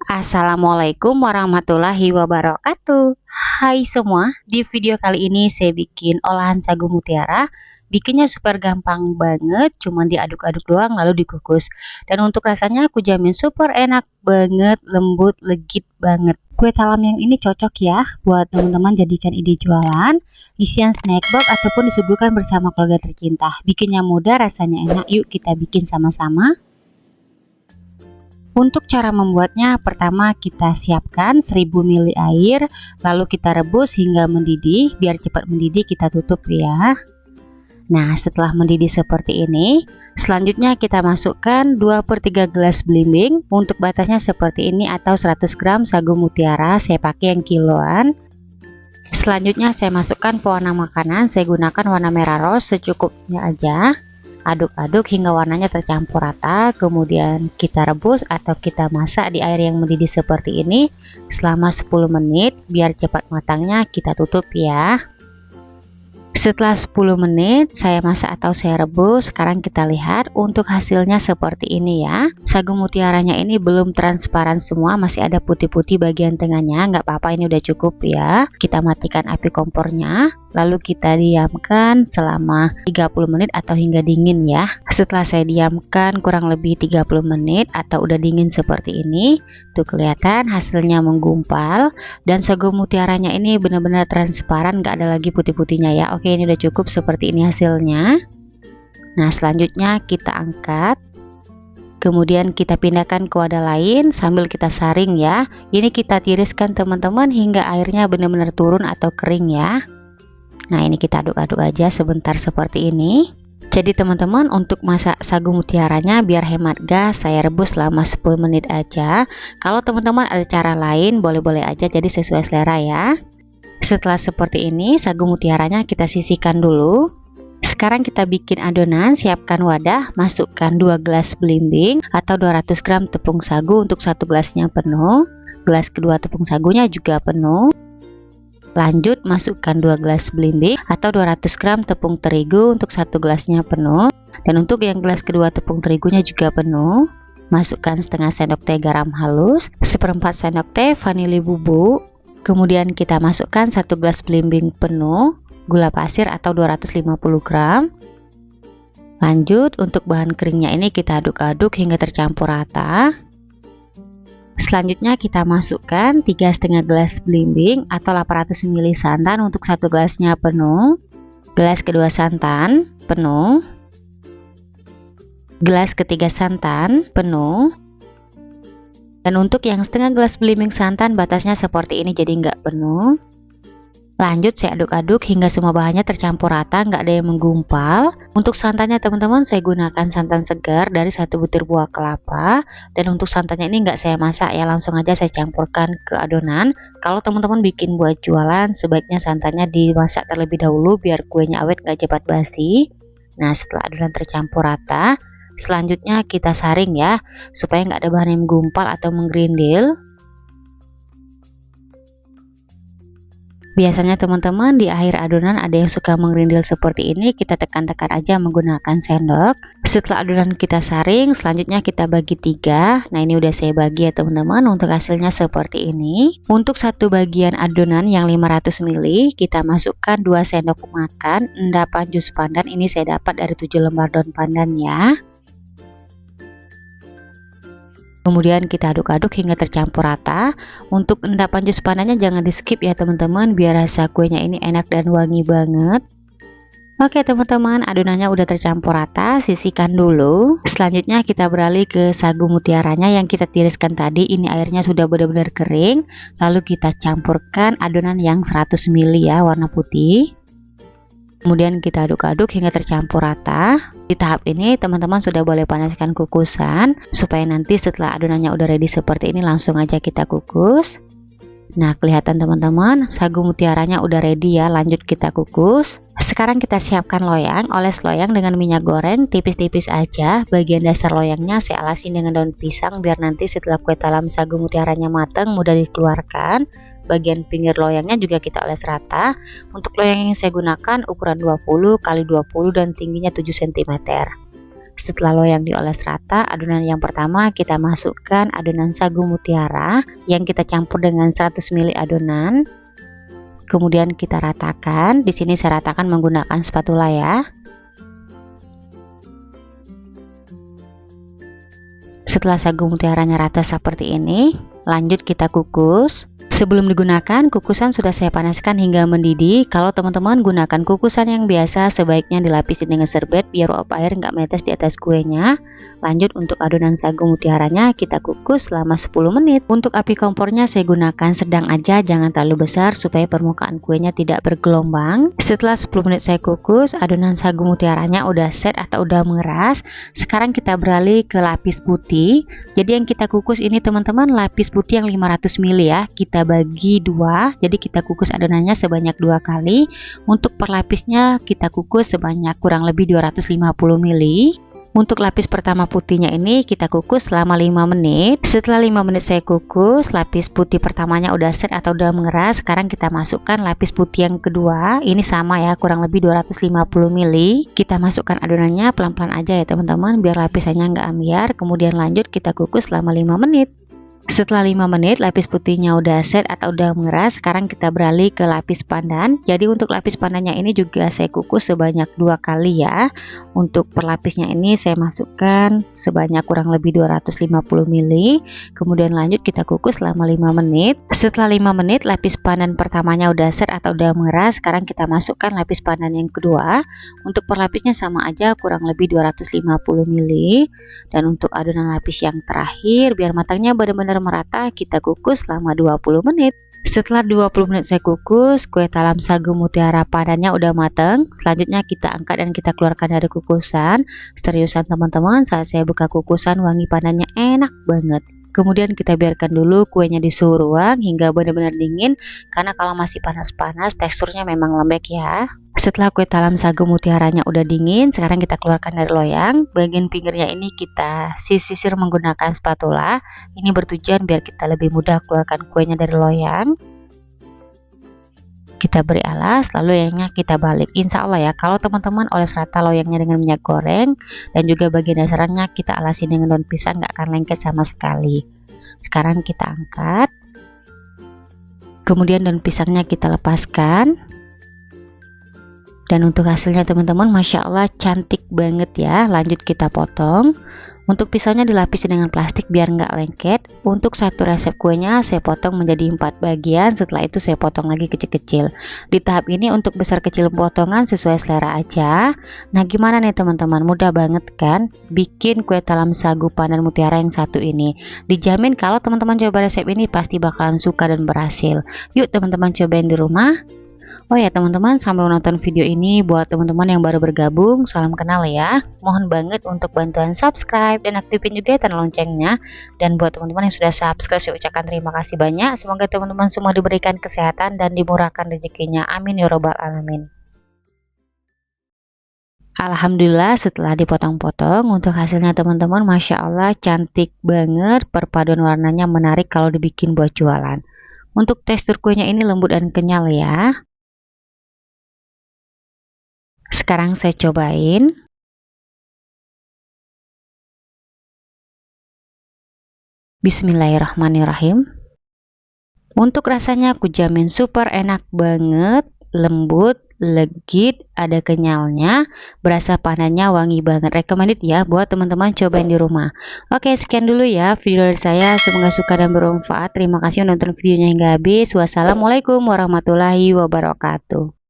Assalamualaikum warahmatullahi wabarakatuh. Hai semua, di video kali ini saya bikin olahan sagu mutiara. Bikinnya super gampang banget, cuman diaduk-aduk doang lalu dikukus. Dan untuk rasanya aku jamin super enak banget, lembut, legit banget. Kue talam yang ini cocok ya buat teman-teman jadikan ide jualan, isian snack box ataupun disuguhkan bersama keluarga tercinta. Bikinnya mudah, rasanya enak. Yuk kita bikin sama-sama. Untuk cara membuatnya, pertama kita siapkan 1000 ml air, lalu kita rebus hingga mendidih. Biar cepat mendidih kita tutup ya. Nah, setelah mendidih seperti ini, selanjutnya kita masukkan 2/3 gelas belimbing. Untuk batasnya seperti ini atau 100 gram sagu mutiara, saya pakai yang kiloan. Selanjutnya saya masukkan pewarna makanan, saya gunakan warna merah rose secukupnya aja. Aduk-aduk hingga warnanya tercampur rata, kemudian kita rebus atau kita masak di air yang mendidih seperti ini selama 10 menit. Biar cepat matangnya kita tutup ya. Setelah 10 menit saya masak atau saya rebus, sekarang kita lihat untuk hasilnya seperti ini ya. Sagu mutiaranya ini belum transparan semua, masih ada putih-putih bagian tengahnya. Nggak apa-apa, ini udah cukup ya. Kita matikan api kompornya, lalu kita diamkan selama 30 menit atau hingga dingin ya. Setelah saya diamkan kurang lebih 30 menit atau udah dingin seperti ini, tuh kelihatan hasilnya menggumpal dan sagu mutiaranya ini benar-benar transparan, nggak ada lagi putih-putihnya ya. Oke, ini udah cukup seperti ini hasilnya. Nah, selanjutnya kita angkat, kemudian kita pindahkan ke wadah lain sambil kita saring ya. Ini kita tiriskan teman-teman hingga airnya benar-benar turun atau kering ya. Nah, ini kita aduk-aduk aja sebentar seperti ini. Jadi teman-teman, untuk masak sagu mutiaranya biar hemat gas, saya rebus selama 10 menit aja. Kalau teman-teman ada cara lain boleh-boleh aja, jadi sesuai selera ya. Setelah seperti ini, sagu mutiaranya kita sisihkan dulu. Sekarang kita bikin adonan. Siapkan wadah, masukkan 2 gelas belimbing atau 200 gram tepung sagu untuk 1 gelasnya penuh. Gelas kedua tepung sagunya juga penuh. Lanjut masukkan 2 gelas belimbing atau 200 gram tepung terigu untuk 1 gelasnya penuh. Dan untuk yang gelas kedua tepung terigunya juga penuh. Masukkan setengah sendok teh garam halus, 1/4 sendok teh vanili bubuk. Kemudian kita masukkan 1 gelas belimbing penuh gula pasir atau 250 gram. Lanjut untuk bahan keringnya ini kita aduk-aduk hingga tercampur rata. Selanjutnya kita masukkan 3,5 gelas belimbing atau 800 ml santan untuk 1 gelasnya penuh. Gelas kedua santan penuh. Gelas ketiga santan penuh. Dan untuk yang setengah gelas belimbing santan batasnya seperti ini, jadi nggak penuh. Lanjut saya aduk-aduk hingga semua bahannya tercampur rata, nggak ada yang menggumpal. Untuk santannya teman-teman saya gunakan santan segar dari 1 butir buah kelapa. Dan untuk santannya ini nggak saya masak ya, langsung aja saya campurkan ke adonan. Kalau teman-teman bikin buat jualan, sebaiknya santannya dimasak terlebih dahulu biar kuenya awet nggak cepat basi. Nah, setelah adonan tercampur rata, selanjutnya kita saring ya, supaya nggak ada bahan yang menggumpal atau menggerindil. Biasanya teman-teman di akhir adonan ada yang suka menggerindil seperti ini, kita tekan-tekan aja menggunakan sendok. Setelah adonan kita saring, selanjutnya kita bagi 3. Nah, ini udah saya bagi ya teman-teman. Untuk hasilnya seperti ini. Untuk satu bagian adonan yang 500 ml, kita masukkan 2 sendok makan endapan jus pandan. Ini saya dapat dari 7 lembar daun pandan ya. Kemudian kita aduk-aduk hingga tercampur rata. Untuk endapan jus pandannya jangan di skip ya teman-teman, biar rasa kuenya ini enak dan wangi banget. Oke teman-teman, adonannya udah tercampur rata, sisihkan dulu. Selanjutnya kita beralih ke sagu mutiaranya yang kita tiriskan tadi. Ini airnya sudah benar-benar kering. Lalu kita campurkan adonan yang 100 ml ya, warna putih. Kemudian kita aduk-aduk hingga tercampur rata. Di tahap ini teman-teman sudah boleh panaskan kukusan, supaya nanti setelah adonannya udah ready seperti ini langsung aja kita kukus. Nah, kelihatan teman-teman sagu mutiaranya udah ready ya, lanjut kita kukus. Sekarang kita siapkan loyang. Oles loyang dengan minyak goreng tipis-tipis aja. Bagian dasar loyangnya saya alasin dengan daun pisang biar nanti setelah kue talam sagu mutiaranya matang mudah dikeluarkan. Bagian pinggir loyangnya juga kita oles rata. Untuk loyang yang saya gunakan ukuran 20 x 20 dan tingginya 7 cm. Setelah loyang dioles rata, adonan yang pertama kita masukkan adonan sagu mutiara yang kita campur dengan 100 ml adonan. Kemudian kita ratakan. Di sini saya ratakan menggunakan spatula ya. Setelah sagu mutiaranya rata seperti ini, lanjut kita kukus. Sebelum digunakan, kukusan sudah saya panaskan hingga mendidih. Kalau teman-teman gunakan kukusan yang biasa, sebaiknya dilapisi dengan serbet biar uap air nggak menetes di atas kuenya. Lanjut untuk adonan sagu mutiaranya kita kukus selama 10 menit. Untuk api kompornya saya gunakan sedang aja, jangan terlalu besar supaya permukaan kuenya tidak bergelombang. Setelah 10 menit saya kukus, adonan sagu mutiaranya udah set atau udah mengeras. Sekarang kita beralih ke lapis putih. Jadi yang kita kukus ini teman-teman lapis putih yang 500 ml ya. Kita bagi dua, jadi kita kukus adonannya sebanyak 2 kali. Untuk per lapisnya kita kukus sebanyak kurang lebih 250 ml. Untuk lapis pertama putihnya ini kita kukus selama 5 menit. Setelah 5 menit saya kukus, lapis putih pertamanya udah set atau udah mengeras. Sekarang kita masukkan lapis putih yang kedua. Ini sama ya, kurang lebih 250 ml. Kita masukkan adonannya pelan-pelan aja ya teman-teman, biar lapisannya nggak ambiar. Kemudian lanjut kita kukus selama 5 menit. Setelah 5 menit lapis putihnya udah set atau udah mengeras, sekarang kita beralih ke lapis pandan. Jadi untuk lapis pandannya ini juga saya kukus sebanyak 2 kali ya. Untuk per lapisnya ini saya masukkan sebanyak kurang lebih 250 ml. Kemudian lanjut kita kukus selama 5 menit. Setelah 5 menit lapis pandan pertamanya udah set atau udah mengeras, sekarang kita masukkan lapis pandan yang kedua. Untuk per lapisnya sama aja kurang lebih 250 ml. Dan untuk adonan lapis yang terakhir biar matangnya benar-benar merata, kita kukus selama 20 menit. Setelah 20 menit saya kukus, kue talam sagu mutiara pandannya udah mateng. Selanjutnya kita angkat dan kita keluarkan dari kukusan. Seriusan teman-teman, saat saya buka kukusan wangi pandannya enak banget. Kemudian kita biarkan dulu kuenya di suhu ruang hingga benar-benar dingin, karena kalau masih panas-panas teksturnya memang lembek ya. Setelah kue talam sagu mutiaranya udah dingin, sekarang kita keluarkan dari loyang. Bagian pinggirnya ini kita sisir menggunakan spatula. Ini bertujuan biar kita lebih mudah keluarkan kuenya dari loyang. Kita beri alas, lalu loyangnya kita balik. Insya Allah ya, kalau teman-teman oles rata loyangnya dengan minyak goreng dan juga bagian dasarnya kita alasi dengan daun pisang, nggak akan lengket sama sekali. Sekarang kita angkat. Kemudian daun pisangnya kita lepaskan. Dan untuk hasilnya teman-teman, Masya Allah cantik banget ya. Lanjut kita potong. Untuk pisaunya dilapisi dengan plastik biar nggak lengket. Untuk satu resep kuenya saya potong menjadi 4 bagian. Setelah itu saya potong lagi kecil-kecil. Di tahap ini untuk besar kecil potongan sesuai selera aja. Nah gimana nih teman-teman, mudah banget kan bikin kue talam sagu pandan mutiara yang satu ini. Dijamin kalau teman-teman coba resep ini pasti bakalan suka dan berhasil. Yuk teman-teman cobain di rumah. Oh ya teman-teman, sambil nonton video ini, buat teman-teman yang baru bergabung, salam kenal ya. Mohon banget untuk bantuan subscribe dan aktifin juga tanda loncengnya. Dan buat teman-teman yang sudah subscribe, saya ucapkan terima kasih banyak. Semoga teman-teman semua diberikan kesehatan dan dimurahkan rezekinya. Amin ya robbal alamin. Alhamdulillah setelah dipotong-potong, untuk hasilnya teman-teman Masya Allah cantik banget. Perpaduan warnanya menarik kalau dibikin buat jualan. Untuk tekstur kuenya ini lembut dan kenyal ya. Sekarang saya cobain. Bismillahirrahmanirrahim. Untuk rasanya aku jamin super enak banget, lembut, legit, ada kenyalnya, berasa pandannya wangi banget. Recommended ya buat teman-teman cobain di rumah. Oke, sekian dulu ya video dari saya. Semoga suka dan bermanfaat. Terima kasih nonton videonya hingga habis. Wassalamualaikum warahmatullahi wabarakatuh.